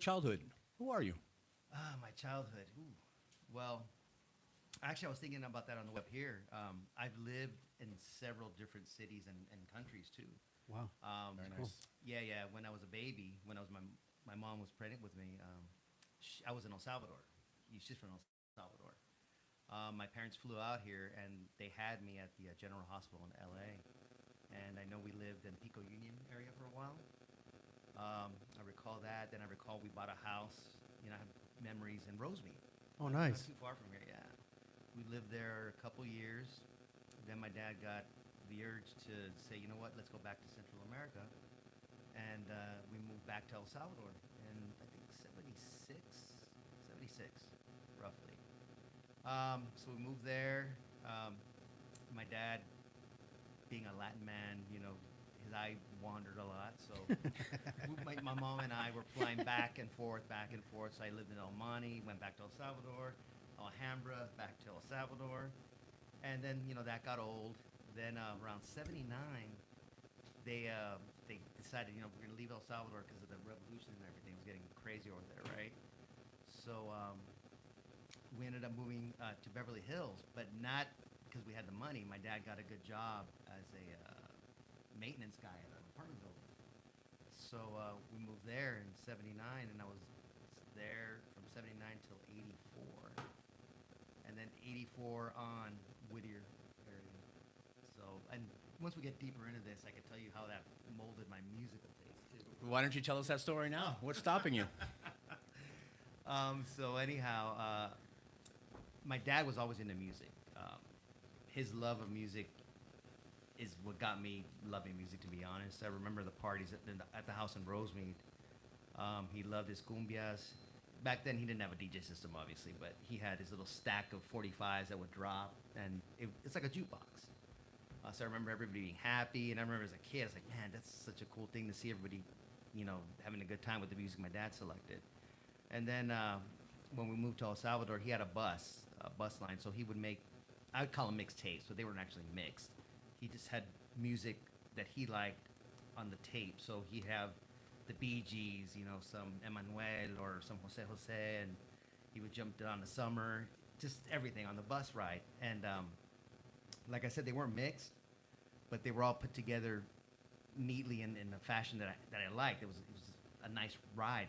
childhood. Who are you? My childhood. Ooh. Well, actually, I was thinking about that on the web here. I've lived in several different cities and countries too. Wow. Um, Very Cool. nice. yeah, yeah. When I was a baby, when I was my mom was pregnant with me, I was in El Salvador. She's from El Salvador. My parents flew out here and they had me at the General Hospital in L.A. And I know we lived in Pico Union area for a while. I recall that. Then I recall we bought a house. You know, I have memories in Rosemead. Oh, Not nice. too far from here, yeah. We lived there a couple years. Then my dad got the urge to say, you know what, let's go back to Central America. And we moved back to El Salvador in, I think, 76, roughly. So we moved there. My dad, being a Latin man, you know, his eye wandered a lot. So my mom and I were flying back and forth, back and forth. So I lived in El Monte, went back to El Salvador, Alhambra, back to El Salvador. And then, you know, that got old. Then around 79, they decided, you know, we're going to leave El Salvador because of the revolution and everything. It was getting crazy over there, right? So we ended up moving to Beverly Hills, but not because we had the money. My dad got a good job as a maintenance guy at an apartment building. So we moved there in 79, and I was there from 79 till 84. And then 84 on Whittier area. So, and once we get deeper into this, I can tell you how that molded my musical taste too. Why don't you tell us that story now? What's stopping you? So anyhow, my dad was always into music. His love of music is what got me loving music, to be honest. I remember the parties at the house in Rosemead. He loved his cumbias. Back then, he didn't have a DJ system, obviously, but he had his little stack of 45s that would drop, and it's like a jukebox. So I remember everybody being happy, and I remember as a kid, I was like, man, that's such a cool thing to see everybody, you know, having a good time with the music my dad selected. And then when we moved to El Salvador, he had a bus line, so he would make, I would call them mixtapes, but they weren't actually mixed. He just had music that he liked on the tape, so he'd have the Bee Gees, you know, some Emmanuel or some Jose Jose, and he would jump down to Summer, just everything on the bus ride. And like I said, they weren't mixed, but they were all put together neatly in a fashion that I liked. It was a nice ride.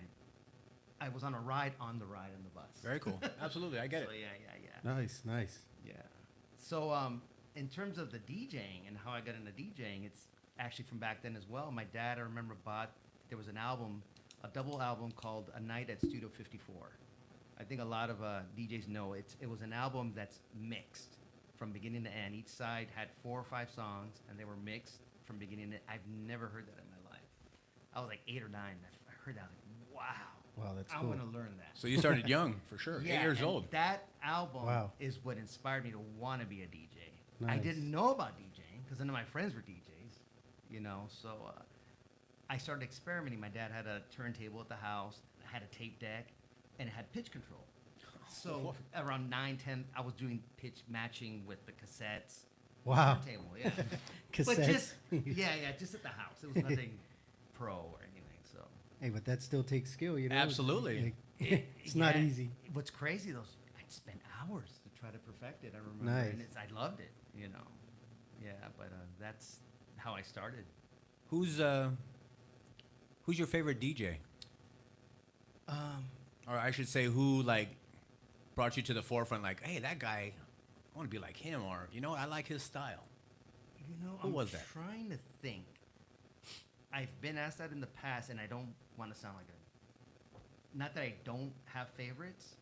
I was on a ride on the ride on the bus. Very cool. Absolutely, I get So it. yeah. Nice, nice. Yeah. So in terms of the DJing and how I got into DJing, it's actually from back then as well. My dad, I remember, there was an album, a double album called A Night at Studio 54. I think a lot of DJs know it was an album that's mixed from beginning to end. Each side had 4 or 5 songs, and they were mixed from beginning to end. I've never heard that in my life. I was like 8 or 9. I heard that. Like, wow. Wow, that's I cool. want to learn that. So you started young, for sure. Yeah, 8 years and old. That album Wow. is what inspired me to want to be a DJ. I Nice. didn't know about DJing because none of my friends were DJs, you know. So I started experimenting. My dad had a turntable at the house, had a tape deck, and it had pitch control. So around 9, 10, I was doing pitch matching with the cassettes. Wow. Turntable, yeah. But Cassettes. just just at the house. It was nothing pro or anything. So Hey, but that still takes skill, you know? Absolutely. It's not yeah, easy. What's crazy though, is I'd spend hours to try to perfect it. I remember, Nice. and I loved it. You know, yeah. But that's how I started. Who's your favorite DJ? Or I should say, who like brought you to the forefront? Like, hey, that guy, I want to be like him, or you know, I like his style. You know, Who I'm was that? trying to think. I've been asked that in the past, and I don't want to sound like a. Not that I don't have favorites.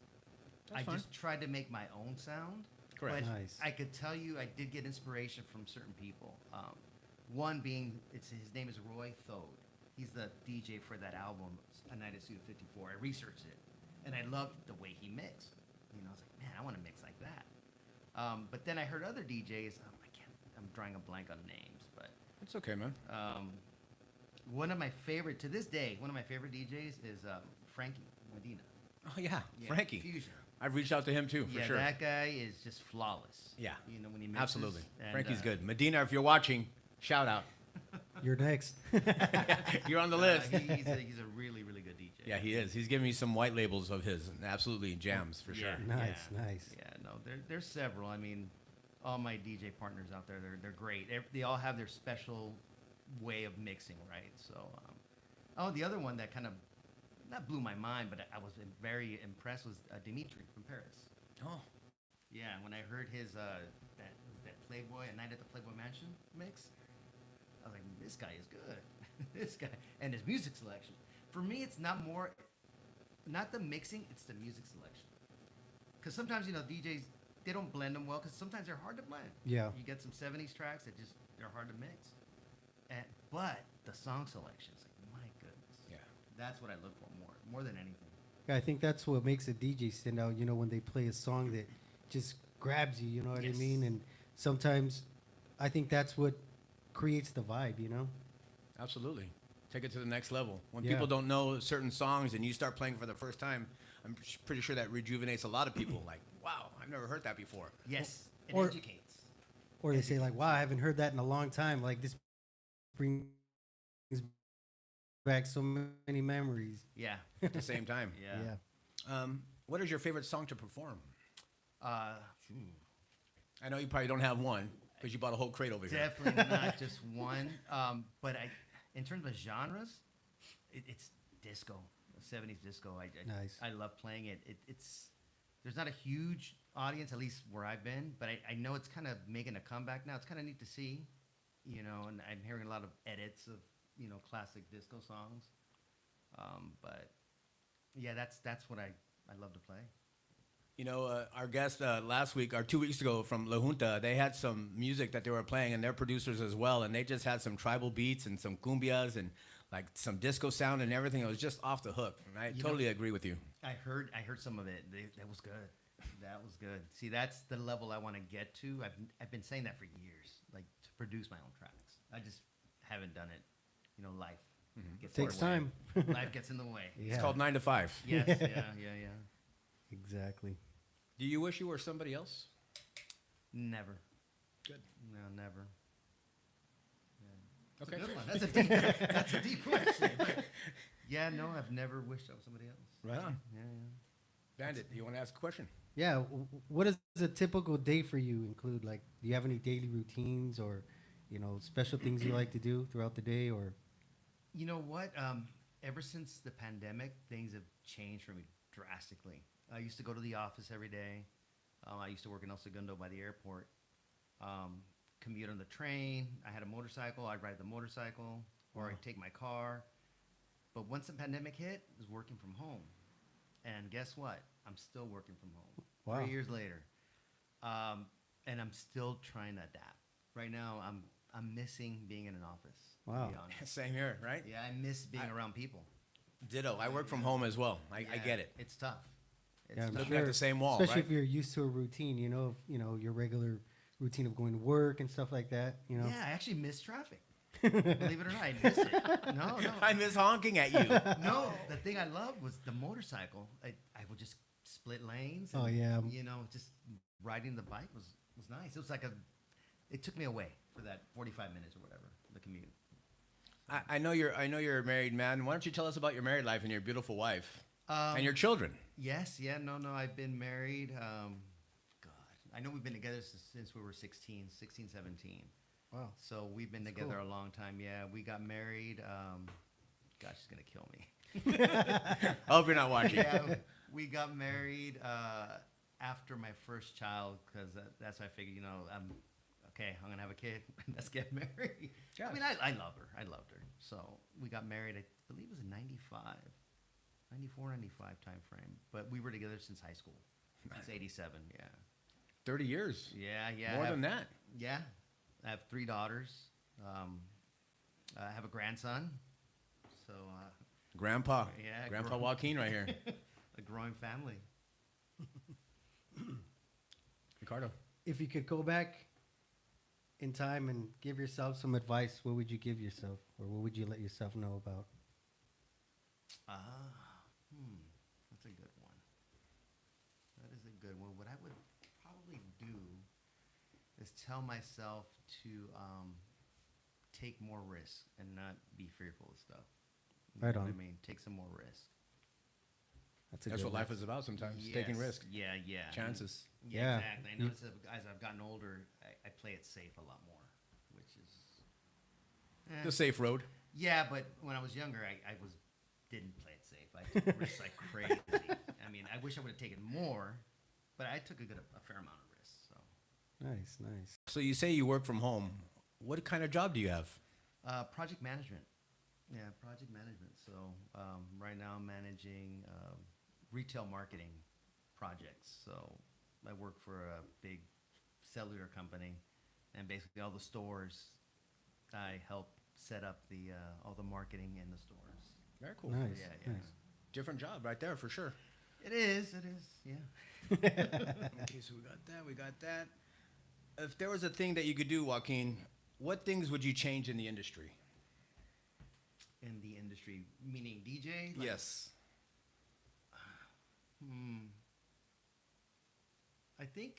That's I fine. just tried to make my own sound. Correct. But Nice. I could tell you, I did get inspiration from certain people. One being, his name is Roy Thode. He's the DJ for that album, A Night at Studio 54. I researched it, and I loved the way he mixed. You know, I was like, man, I want to mix like that. But then I heard other DJs. I'm drawing a blank on names, but It's okay, man. one of my favorite, to this day, one of my favorite DJs is Frankie Medina. Oh yeah, Yeah, Frankie. Fusion. I've reached out to him too, for Yeah, sure. that guy is just flawless. Yeah. You know, when he mixes. Absolutely. and, Frankie's good. Medina, if you're watching, shout out. You're next. You're on the list. He's a really, really good DJ. Yeah, he is. He's giving me some white labels of his, and absolutely jams for sure. Nice, nice. Yeah, no, there's several. I mean, all my DJ partners out there, they're great. They all have their special way of mixing, right? So, oh, the other one that kind of not blew my mind, but I was very impressed was Dimitri from Paris. Oh, Yeah, when I heard his that Playboy at Night at the Playboy Mansion mix, I was like, this guy is good. This guy and his music selection. For me, it's not the mixing, it's the music selection. Because sometimes DJs they don't blend them well because sometimes they're hard to blend. Yeah. You get some '70s tracks that they're hard to mix, but the song selection is like, my goodness. yeah. That's what I look for more than anything. Yeah, I think that's what makes a DJ stand out. When they play a song that just grabs you. You know what I Yes. mean? And sometimes, I think that's what creates the vibe. Absolutely. Take it to the next level. When Yeah. people don't know certain songs and you start playing for the first time, I'm pretty sure that rejuvenates a lot of people. Like, wow, I've never heard that before. Yes, it Or- educates. Or they say like, "Wow, I haven't heard that in a long time." Like this brings back so many memories. Yeah, At the same time. yeah. What is your favorite song to perform? Uh, I know you probably don't have one because you bought a whole crate over here. Definitely not just one. But in terms of genres, it's disco, 70s disco. Nice. I love playing it. There's not a huge audience, at least where I've been, but I know it's kind of making a comeback now. It's kind of neat to see, and I'm hearing a lot of edits of, classic disco songs. But yeah, that's what I love to play. Our guest last week or 2 weeks ago from La Junta, they had some music that they were playing, and they're producers as well, and they just had some tribal beats and some cumbias and like some disco sound and everything. It was just off the hook, and I totally agree with you. I heard some of it. That was good. That was good. See, that's the level I want to get to. I've been saying that for years, like to produce my own tracks. I just haven't done it. Life gets in Takes the way. time. Life gets in the way. Yeah. It's called 9 to 5. Yes. Yeah. Yeah. Exactly. Do you wish you were somebody else? Never. Good. No, never. Yeah. Okay. That's a good one. That's a deep question. But yeah, no, I've never wished I was somebody else. Right on. Yeah. Bandit, do you want to ask a question? Yeah. What does a typical day for you include? Like, do you have any daily routines or, special things you like to do throughout the day? Or You know what? Ever since the pandemic, things have changed for me drastically. I used to go to the office every day. I used to work in El Segundo by the airport. Commute on the train. I had a motorcycle. I'd ride the motorcycle, or I'd take my car. But once the pandemic hit, I was working from home. And guess what? I'm still working from home. Wow. 3 years later. And I'm still trying to adapt. Right now, I'm missing being in an office. Wow. To be honest. Same here, right? Yeah, I miss being around people. Ditto. I work from home as well. I get it. It's tough. Yeah, I'm Looking at the same wall, especially right? if you're used to a routine, your regular routine of going to work and stuff like that. Yeah, I actually miss traffic. Believe it or not, I miss it. No. I miss honking at you. No, the thing I loved was the motorcycle. I would just split lanes. Oh, yeah. Just riding the bike was nice. It was like it took me away for that 45 minutes or whatever, the commute. I know you're a married man. Why don't you tell us about your married life and your beautiful wife and your children? Yes, yeah, no, I've been married. God, I know we've been together since we were 16, 17. Wow. So we've been together a long time. Yeah, we got married. Gosh, she's gonna kill me. I hope you're not watching. Yeah, we got married after my first child because that's why I figured, I'm gonna have a kid. Let's get married. Yes. I mean, I love her. I loved her. So we got married. I believe it was in 94, 95 time frame. But we were together since high school. Since 87. Yeah. 30 years. Yeah. More than that. Yeah. I have 3 daughters. I have a grandson. So. Grandpa. Yeah. Grandpa Joaquin right here. A growing family. Ricardo. If you could go back in time and give yourself some advice, what would you give yourself, or what would you let yourself know about? That's a good one. That is a good one. What I would probably do is tell myself to take more risk and not be fearful of stuff. You Right know on. what I mean? Take some more risk. That's a That's good what life is about sometimes, taking Yes. risks, Yeah, chances. Yeah. Exactly. I noticed that as I've gotten older, I play it safe a lot more, which is The safe road. yeah. But when I was younger, I didn't play it safe. I took risks like crazy. I mean, I wish I would have taken more, but I took a fair amount of risks. So Nice, nice. So you say you work from home. What kind of job do you have? project management. Yeah, project management. So right now I'm managing retail marketing projects. So I work for a big cellular company, and basically all the stores, I help set up the all the marketing in the stores. Very cool. Nice, Yeah, yeah. nice. Different job right there for sure. It is. Yeah. Okay, so we got that. We got that. If there was a thing that you could do, Joaquin, what things would you change in the industry? In the industry, meaning DJ. Like, Yes. I think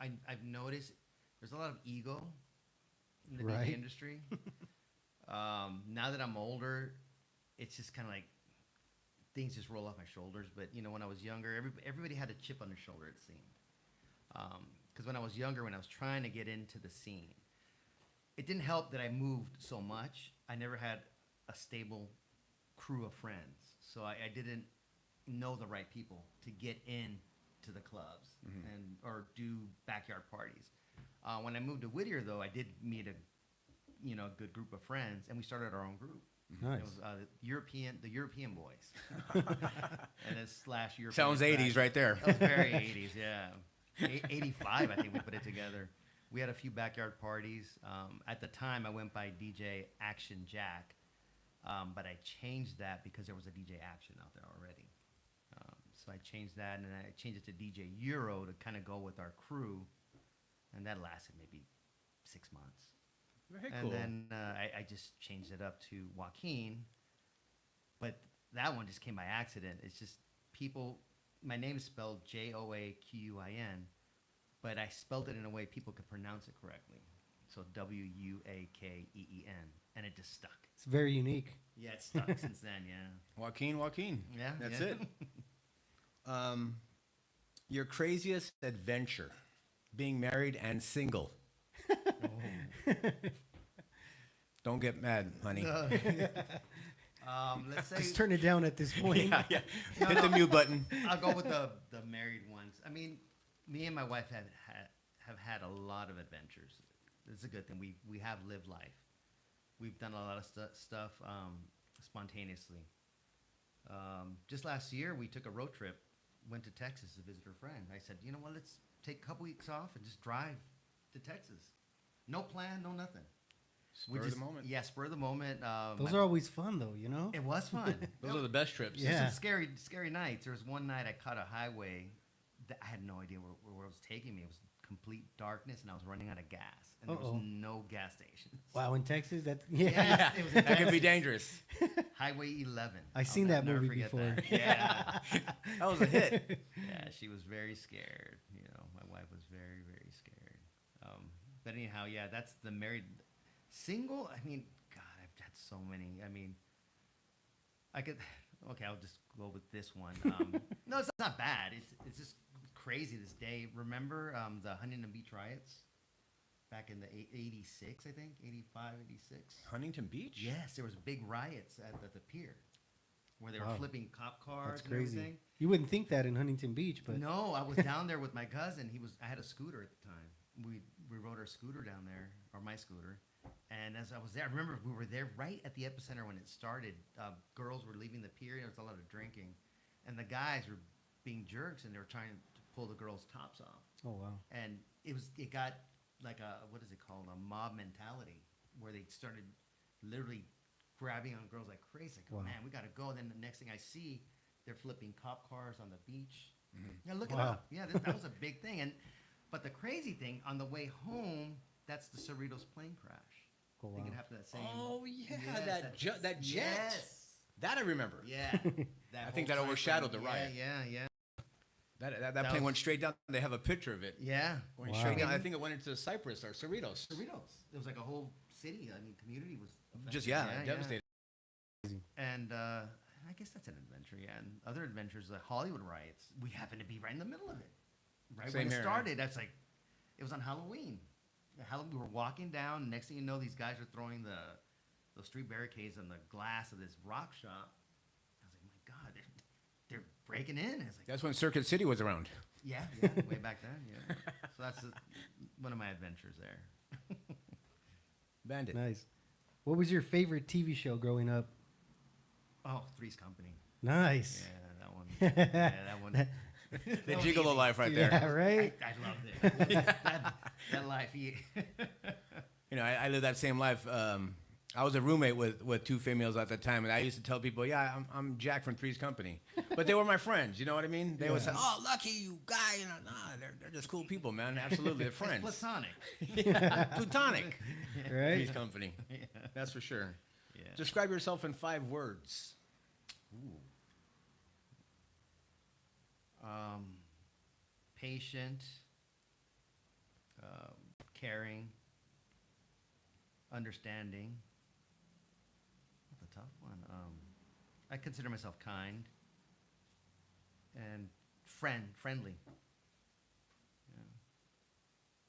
I've noticed there's a lot of ego in the Right. DJ industry. Now that I'm older, it's just kind of like things just roll off my shoulders. But you know, when I was younger, everybody had a chip on their shoulder. It seemed because when I was younger, when I was trying to get into the scene, it didn't help that I moved so much. I never had a stable crew of friends, so I didn't know the right people to get in to the clubs and or do backyard parties. When I moved to Whittier, though, I did meet a good group of friends, and we started our own group. Nice. It was the European boys, and then slash European. Sounds 80s right there. That was very 80s, yeah. 85, I think we put it together. We had a few backyard parties. At the time, I went by DJ Action Jack, but I changed that because there was a DJ Action out there already. So I changed that, and then I changed it to DJ Euro to kind of go with our crew, and that lasted maybe 6 months. Very And cool. then I just changed it up to Joaquin, but that one just came by accident. It's just people. My name is spelled Joaquin, but I spelled it in a way people could pronounce it correctly. So Wuakeen, and it just stuck. It's very unique. Yeah, it's stuck since then. Yeah. Joaquin. Yeah. That's yeah. it. Your craziest adventure, being married and single. Don't get mad, honey. Let's say Just turn it down at this point. Yeah. Hit the mute button. I'll go with the married ones. I mean, me and my wife have had a lot of adventures. It's a good thing. We have lived life. We've done a lot of stuff spontaneously. Just last year, we took a road trip, went to Texas to visit her friend. I said, you know what, let's take a couple weeks off and just drive to Texas. No plan, no nothing. Spur of the moment. Yeah, spur of the moment. Those are always fun, though, you know? It was fun. Those are the best trips. Yeah. Some scary nights. There was one night I caught a highway that I had no idea where it was taking me. It was complete darkness, and I was running out of gas, and there was Uh-oh. no gas stations. Wow, in Texas, that's yeah. Yeah, it was in That can be Texas. dangerous. Highway 11. I've seen that never movie forget before. that. Yeah. That was a hit. Yeah, she was very scared. You know, my wife was very, very scared. But anyhow, yeah, that's the married. Single, I mean, God, I've had so many. I mean, okay, I'll just go with this one. No, it's not bad. It's just crazy this day. Remember the Huntington Beach riots back in the 86, I think, 85, 86? Huntington Beach? Yes, there was big riots at the pier where they were Wow. flipping cop cars That's and crazy. everything. You wouldn't think that in Huntington Beach, but No, I was down there with my cousin. I had a scooter at the time. We rode our scooter down there, or my scooter. And as I was there, I remember we were there right at the epicenter when it started. Girls were leaving the pier. There was a lot of drinking. And the guys were being jerks, and they were trying to pull the girls' tops off. oh wow, And it got like what is it called? A mob mentality, where they started literally grabbing on girls like crazy. Like, Wow. man, we got to go. And then the next thing I see, they're flipping cop cars on the beach. Mm-hmm. Yeah, look it Wow. up. Yeah, that was a big thing. But the crazy thing, on the way home, that's the Cerritos plane crash. oh I wow. think it happened that same. Oh, yeah, Yes, that jet. Yes. That I remember. Yeah. I think whole that time overshadowed frame. the riot. Yeah. That That plane was- went straight down. They have a picture of it. Yeah. Went Wow. straight down. I think it went into Cyprus or Cerritos. Cerritos. It was like a whole city. I mean, community was affected. Just, devastated. And I guess that's an adventure, yeah. And other adventures, like Hollywood Riots, we happen to be right in the middle of it. Right Same when it here. started, that's like, it was on Halloween. We were walking down. Next thing you know, these guys are throwing those street barricades on the glass of this rock shop. I was like, my God, they're breaking in. It's like, That's when Circuit City was around. yeah, way back then, yeah. So that's one of my adventures there. Bandit. Nice. What was your favorite TV show growing up? Oh, Three's Company. Nice. Yeah, that one. Yeah, that one. The That was gigolo easy. life right there. Yeah, right? I loved it. that life. You know, I lived that same life. I was a roommate with two females at the time, and I used to tell people, "Yeah, I'm Jack from Three's Company," but they were my friends. You know what I mean? They would say, "Oh, lucky you guy," you know. Nah, they're just cool people, man. Absolutely, they're friends. It's platonic. Yeah, plutonic. Right? Three's Company. Yeah. That's for sure. Yeah. Describe yourself in 5 words. Ooh. Patient, caring, understanding. That's a tough one. I consider myself kind and friendly. Yeah.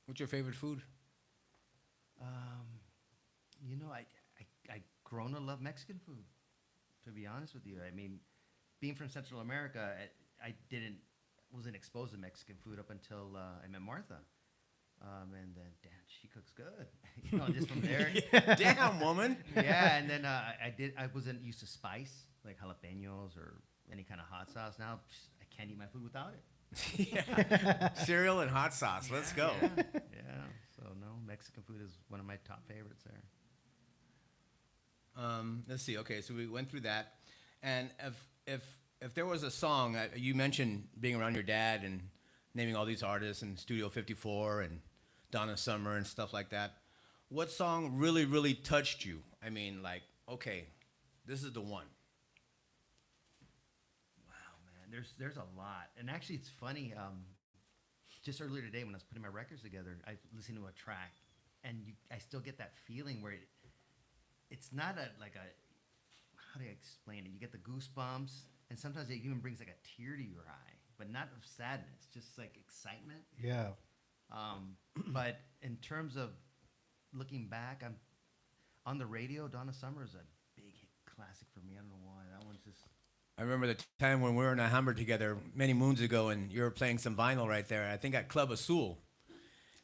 What's your favorite food? You know, I grown to love Mexican food. To be honest with you, I mean, being from Central America, I wasn't exposed to Mexican food up until I met Martha. And then, damn, she cooks good. You know, just from there. Damn, woman. Yeah, and then I wasn't used to spice, like jalapenos or any kind of hot sauce. Now, I can't eat my food without it. Yeah. Cereal and hot sauce. Let's go. Yeah. So, no, Mexican food is one of my top favorites there. Let's see. Okay, so we went through that, and if there was a song you mentioned being around your dad and naming all these artists and Studio 54 and Donna Summer and stuff like that, what song really touched you? I mean, like, okay, this is the one. Wow, man, there's a lot, and actually, it's funny. Just earlier today, when I was putting my records together, I listened to a track, and I still get that feeling where it's not how do I explain it? You get the goosebumps, and sometimes it even brings like a tear to your eye, but not of sadness, just like excitement. Yeah. But in terms of looking back, I'm on the radio. Donna Summer is a big hit classic for me. I don't know why. That one's just. I remember the time when we were in Alhambra together many moons ago, and you were playing some vinyl right there, I think at Club Azul.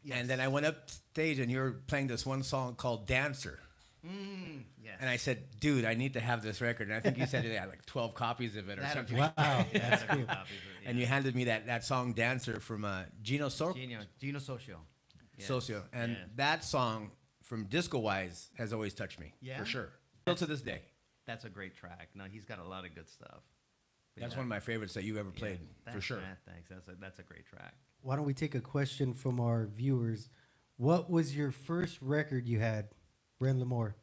Yes. And then I went up stage, and you were playing this one song called Dancer. Yes. And I said, dude, I need to have this record. And I think you said it had like 12 copies of it or That something. Wow, Yeah, that's I had a few cool. copies of it, And you handed me that song Dancer from Gino Gino Socio. Yes. Socio. And Yeah. that song from Disco Wise has always touched me. Yeah? For sure. Still to this day. That's a great track. No, he's got a lot of good stuff. But That's yeah. one of my favorites that you ever Yeah. played. For Thanks, sure. man. Thanks. That's a great track. Why don't we take a question from our viewers? What was your first record you had, Bren Lamore?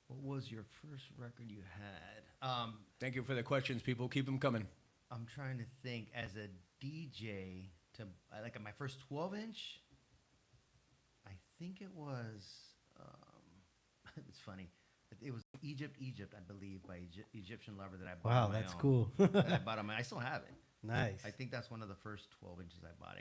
What was your first record you had? Thank you for the questions, people. Keep them coming. I'm trying to think. As a DJ, like my first 12-inch, I think it was. It's funny. It was Egypt, I believe, by Egyptian Lover that I bought. Wow, on my that's own. cool. That I bought on my. I still have it. Nice. I think that's one of the first 12 inches I bought.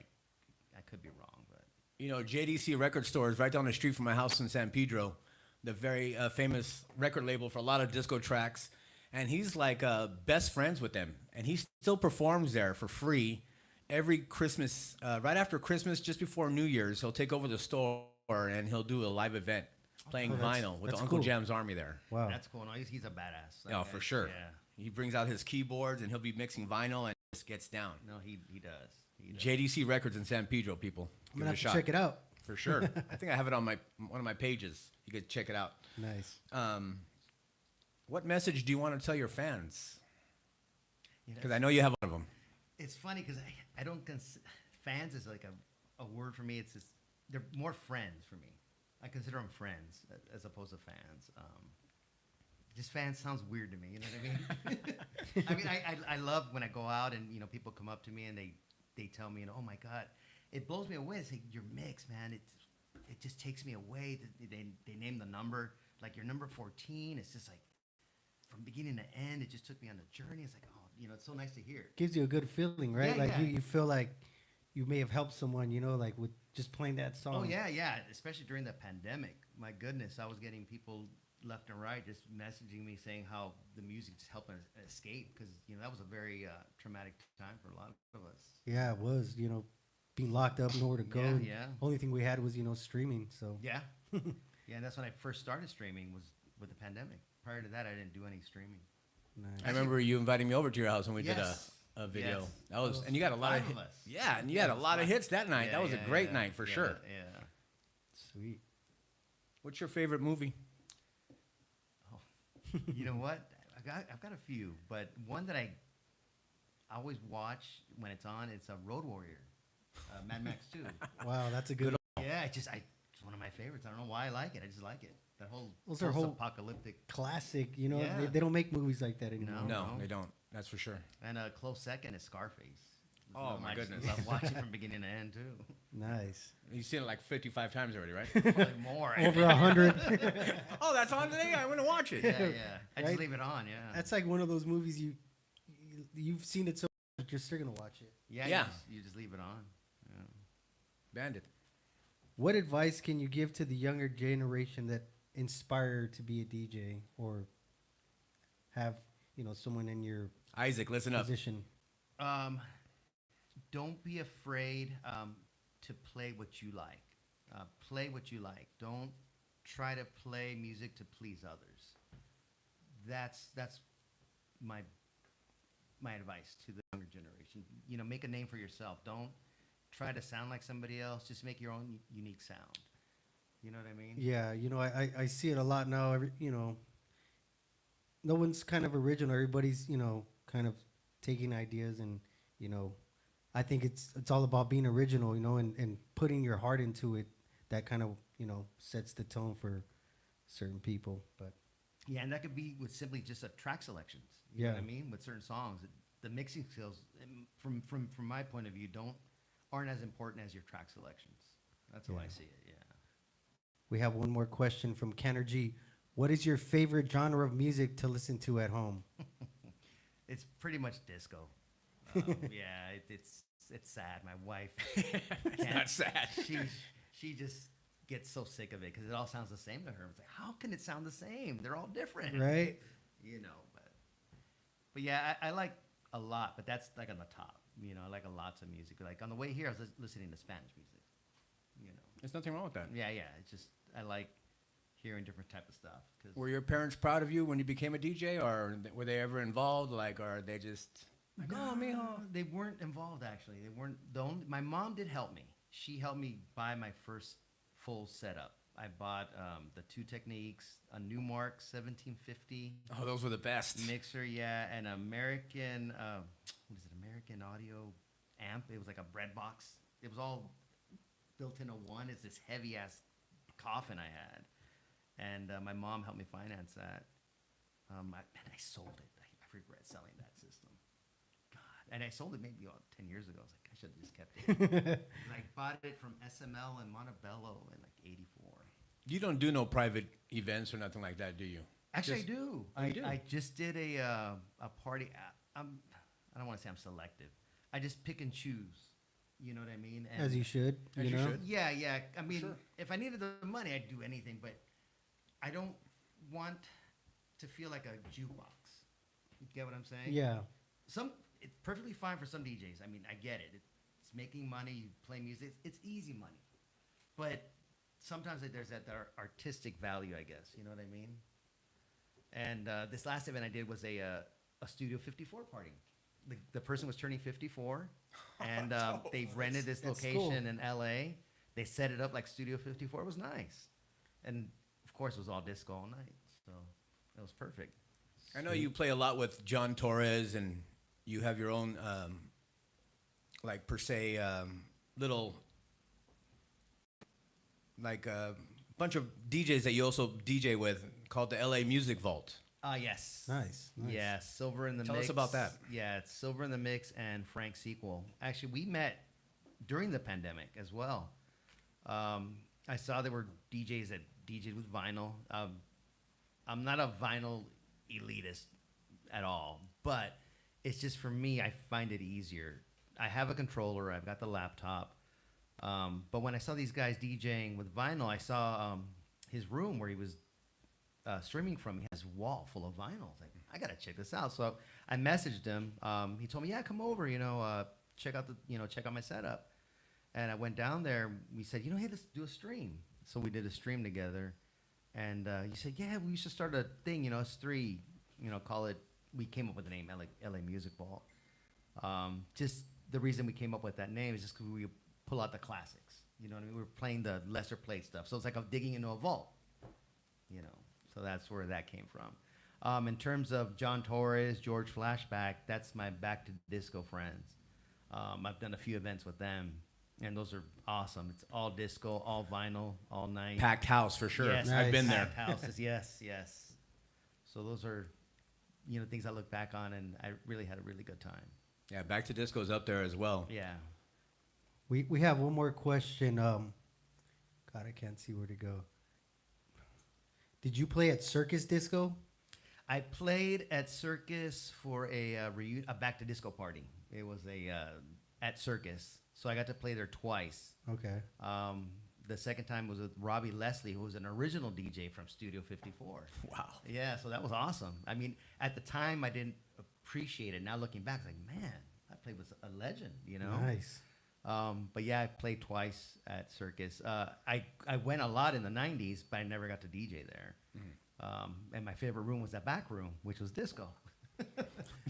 I could be wrong, but You know, JDC Record Store is right down the street from my house in San Pedro, the very famous record label for a lot of disco tracks. And he's like best friends with them. And he still performs there for free every Christmas, right after Christmas, just before New Year's. He'll take over the store and he'll do a live event playing Oh, that's- vinyl with that's the Uncle cool. Jam's Army there. Wow. that's cool. No, he's a badass. Oh, for sure. Yeah. He brings out his keyboards and he'll be mixing vinyl and just gets down. No, he does. He does. JDC Records in San Pedro, people. I'm Give gonna it a have to shot. check it out. For sure. I think I have it on one of my pages. You could check it out. Nice. What message do you want to tell your fans? Yeah, Because I know you have a lot of them. it's funny because I don't fans is like a word for me. It's just, they're more friends for me. I consider them friends as opposed to fans. Just fans sounds weird to me. You know what I mean? I love when I go out and people come up to me and they tell me, oh my God, it blows me away. It's like your mix, man. It just takes me away. They name the number like your number 14. It's just like from beginning to end, it just took me on a journey. It's like, oh, it's so nice to hear. Gives you a good feeling, right? Yeah, like yeah. you feel like you may have helped someone, like with just playing that song. Oh yeah, yeah. Especially during the pandemic. My goodness, I was getting people left and right just messaging me saying how the music just helped us escape because that was a very traumatic time for a lot of us. Yeah, it was. Being locked up, nowhere to go. Yeah, and yeah. Only thing we had was streaming. So Yeah, yeah. And that's when I first started streaming was with the pandemic. Prior to that, I didn't do any streaming. nice. I remember you inviting me over to your house when we did Yes. a video. Yes. That was, and you got a lot Five of of us. yeah, and you had a lot of hits that night. Yeah, That was a yeah, great yeah. night for Yeah, sure. Yeah. Sweet. What's your favorite movie? Oh, you know what? I've got a few, but one that I always watch when it's on, it's a Road Warrior, Mad Max 2. Wow, that's a good. Yeah, it's one of my favorites. I don't know why I like it. I just like it. That whole Those are whole- apocalyptic. Classic. Yeah. They don't make movies like that anymore. No, no. they don't. That's for sure. And a close second is Scarface. Oh, my I just goodness. love watching from beginning to end too. Nice. You've seen it like 55 times already, right? Probably more. Over 100. Oh, that's on today. I'm gonna watch it. Yeah, yeah. I Right? just leave it on. Yeah. That's like one of those movies you've seen it so much, you're still gonna watch it. Yeah. Yeah. You just leave it on. Yeah. Bandit. What advice can you give to the younger generation that inspired to be a DJ or have someone in your Isaac, listen up. position? Don't be afraid to play what you like. Play what you like. Don't try to play music to please others. That's my advice to the younger generation. Make a name for yourself. Don't try to sound like somebody else. Just make your own unique sound. You know what I mean? Yeah, I see it a lot now. No one's kind of original. Everybody's kind of taking ideas and I think it's all about being original, and putting your heart into it. That kind of sets the tone for certain people. But Yeah, and that could be with simply just a track selections. You know what I mean? With certain songs, the mixing skills, from my point of view, aren't as important as your track selections. That's how I Yeah. see it. Yeah. we have one more question from Kenner G. What is your favorite genre of music to listen to at home? It's pretty much disco. Yeah, it's sad. My wife, It's can't- not sad. she just gets so sick of it because it all sounds the same to her. It's like, how can it sound the same? They're all different, Right? But yeah, I like a lot, but that's like on the top. I like lots of music. Like on the way here, I was listening to Spanish music. There's nothing wrong with that. Yeah, yeah. It's just I like hearing different type of stuff. 'Cause Were your parents proud of you when you became a DJ, or were they ever involved? Like, or are they just like, oh, mijo? They weren't involved actually. They weren't. My mom did help me. She helped me buy my first full setup. I bought the Two Techniques, a Newmark 1750 Oh, those were the best. mixer, yeah, and American what is it? American Audio amp. It was like a bread box. It was all built into one. It's this heavy ass coffin I had, and my mom helped me finance that. I sold it. I regret selling that system. God, and I sold it maybe about 10 years ago. I was like, I should have just kept it. And I bought it from SML in Montebello in like '84. You don't do no private events or nothing like that, do you? Actually, Just- I do. Oh, you do? I just did a party. I don't want to say I'm selective. I just pick and choose. You know what I mean? And As you should. As you should. Yeah, yeah. I mean, Sure. if I needed the money, I'd do anything. But I don't want to feel like a jukebox. You get what I'm saying? Yeah. It's perfectly fine for some DJs. I mean, I get it. It's making money. You play music. It's easy money. But sometimes there's that artistic value, I guess. You know what I mean? And this last event I did was a Studio 54 party. The person was turning 54, and they rented this That's location in LA. They set it up like Studio 54. It was nice. And of course, it was all disco all night. So it was perfect. I know you play a lot with John Torres, and you have your own, like per se, little, like a bunch of DJs that you also DJ with called the LA Music Vault. Yes. Nice. Yeah, Silver in the Tell Mix. us about that. Yeah, it's Silver in the Mix and Frank Sequel. Actually, we met during the pandemic as well. I saw there were DJs that DJed with vinyl. I'm not a vinyl elitist at all, but it's just for me. I find it easier. I have a controller. I've got the laptop. But when I saw these guys DJing with vinyl, I saw his room where he was streaming from. He has a wall full of vinyl. Like, I gotta check this out. So I messaged him. He told me, "Yeah, come over. Check out check out my setup." And I went down there. We said, "Hey, let's do a stream." So we did a stream together. And he said, "Yeah, we should start a thing. Us three. Call it." We came up with the name LA Music Vault. Just the reason we came up with that name is just because we pull out the classics. You know what I mean? We were playing the lesser played stuff. So it's like I'm digging into a vault. So that's where that came from. In terms of John Torres, George Flashback, that's my Back to Disco friends. I've done a few events with them, and those are awesome. It's all disco, all vinyl, all night. Packed house for sure. Yes, I've been there. packed houses, yes. So those are, things I look back on, and I really had a really good time. Yeah, Back to Disco is up there as well. Yeah. We have one more question. God, I can't see where to go. Did you play at Circus Disco? I played at Circus for a Back to Disco party. It was at Circus, so I got to play there twice. Okay. The second time was with Robbie Leslie, who was an original DJ from Studio 54. Wow. Yeah, so that was awesome. I mean, at the time, I didn't appreciate it. Now looking back, it's like, man, I played with a legend, Nice. But yeah, I played twice at Circus. I went a lot in the 90s, but I never got to DJ there. And my favorite room was that back room, which was disco.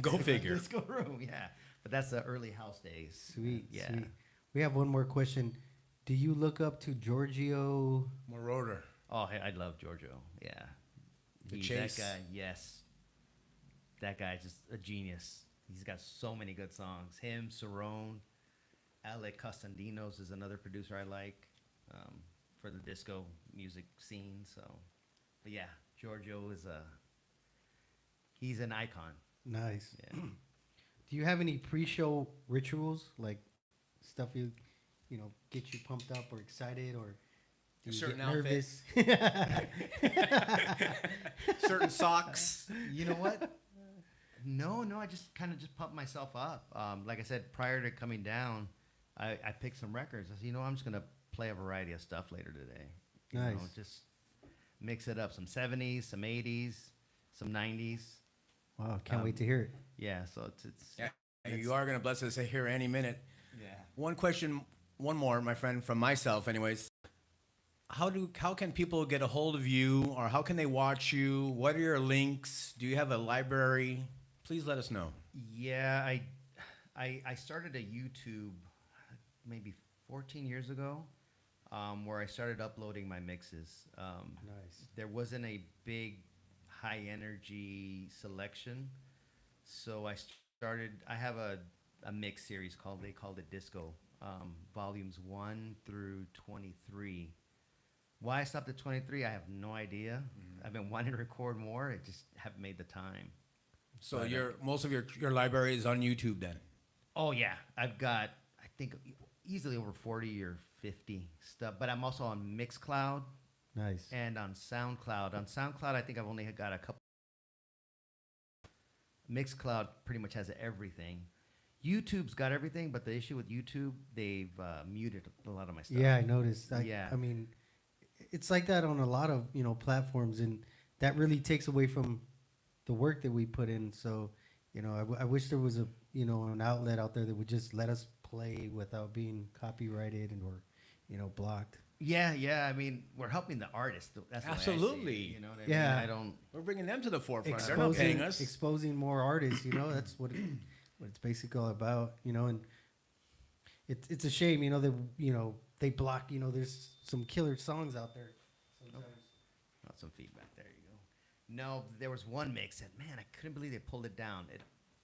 Go figure. Disco room, yeah. But that's the early house days. Sweet. Yeah. Sweet. We have one more question. Do you look up to Giorgio? Moroder. Oh, hey, I love Giorgio. Yeah. The Chase. That guy, yes. That guy's just a genius. He's got so many good songs. Him, Cerrone, Alec Costandinos is another producer I like for the disco music scene. So, but yeah, Giorgio is he's an icon. Nice. Yeah. Do you have any pre-show rituals, like stuff get you pumped up or excited, or do you certain get outfit. nervous? Certain socks. You know what? No, I just kind of just pumped myself up. Like I said, prior to coming down, I picked some records. I said, I'm just going to play a variety of stuff later today. Nice. Just mix it up. Some 70s, some 80s, some 90s. Wow, can't wait to hear it. Yeah, so it's Yeah, you are going to bless us here any minute. yeah. One more, my friend, from myself anyways. How can people get a hold of you, or how can they watch you? What are your links? Do you have a library? Please let us know. Yeah, I started a YouTube maybe 14 years ago, where I started uploading my mixes. Nice. There wasn't a big high energy selection, so I have a mix series they called it Disco, volumes 1 through 23. Why I stopped at 23, I have no idea. I've been wanting to record more. I just haven't made the time. So But, most of your library is on YouTube then? Oh, yeah. I've got, I think, easily over 40 or 50 stuff. But I'm also on Mixcloud Nice. and on SoundCloud. On SoundCloud, I think I've only got a couple. Mixcloud pretty much has everything. YouTube's got everything, but the issue with YouTube, they've muted a lot of my stuff. Yeah, I noticed. Yeah. I mean, it's like that on a lot of platforms, and that really takes away from the work that we put in. So, I wish there was an outlet out there that would just let us play without being copyrighted or blocked. Yeah. I mean, we're helping the artist. That's the way I see it, Absolutely. you know what I Yeah. mean? I don't. We're bringing them to the forefront. They're not paying us. Exposing more artists. That's what it's basically all about. And it's a shame. That they block. There's some killer songs out there. Sometimes. Got some feedback. There you go. No, there was one mix that, man, I couldn't believe they pulled it down.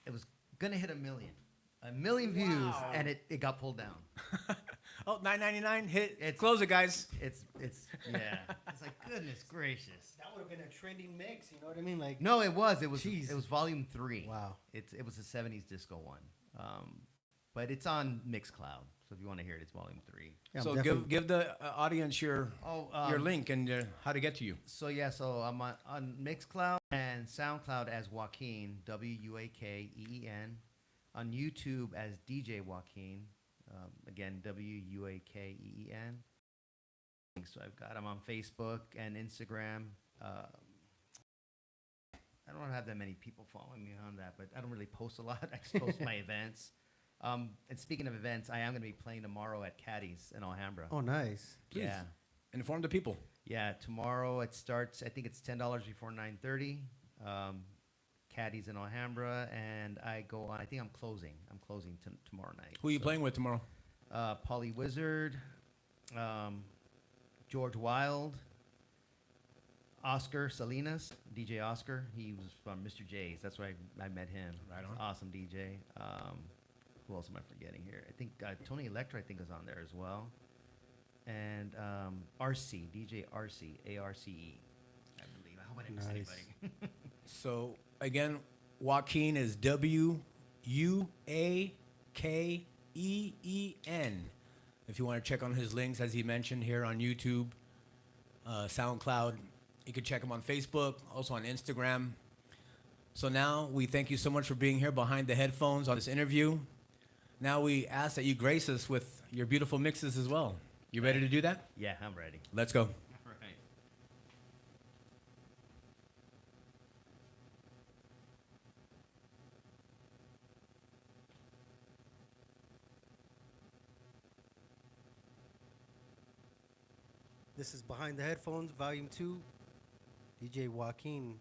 It was gonna hit 1 million views, Wow. and it got pulled down. Oh, $9.99. It's- Close it, guys. It's yeah. It's like, goodness gracious. That would have been a trending mix. You know what I mean? Like No, it was Jeez. volume 3. Wow. It was a 70s disco one. But it's on Mixcloud, so if you want to hear it, it's volume 3. Yeah, So I'm definitely- give the audience your Oh, link and how to get to you. So yeah, so I'm on Mixcloud and SoundCloud as Joaquin, Wuakeen. On YouTube as DJ Joaquin, again Wuakeen. So I've got I'm on Facebook and Instagram. I don't have that many people following me on that, but I don't really post a lot. I just post my events. And speaking of events, I am going to be playing tomorrow at Caddy's in Alhambra. Oh, nice. Please. Yeah. Inform the people. Yeah, tomorrow it starts. I think it's $10 before 9:30. Caddy's in Alhambra, and I go on. I think I'm closing. I'm closing tomorrow night. Who are you playing with tomorrow? Polly Wizard, George Wild, Oscar Salinas, DJ Oscar. He was from Mr. J's. That's where I met him. Right on. Awesome DJ. Who else am I forgetting here? I think Tony Electra, I think, is on there as well. And RC, DJ RC, ARCE, I believe. I hope I didn't miss Nice. anybody. So again, Joaquin is Wuakeen. If you want to check on his links, as he mentioned here on YouTube, SoundCloud, you can check him on Facebook, also on Instagram. So now we thank you so much for being here behind the headphones on this interview. Now we ask that you grace us with your beautiful mixes as well. You ready to do that? Yeah, I'm ready. Let's go. All right. This is Behind the Headphones, Volume 2. DJ Joaquin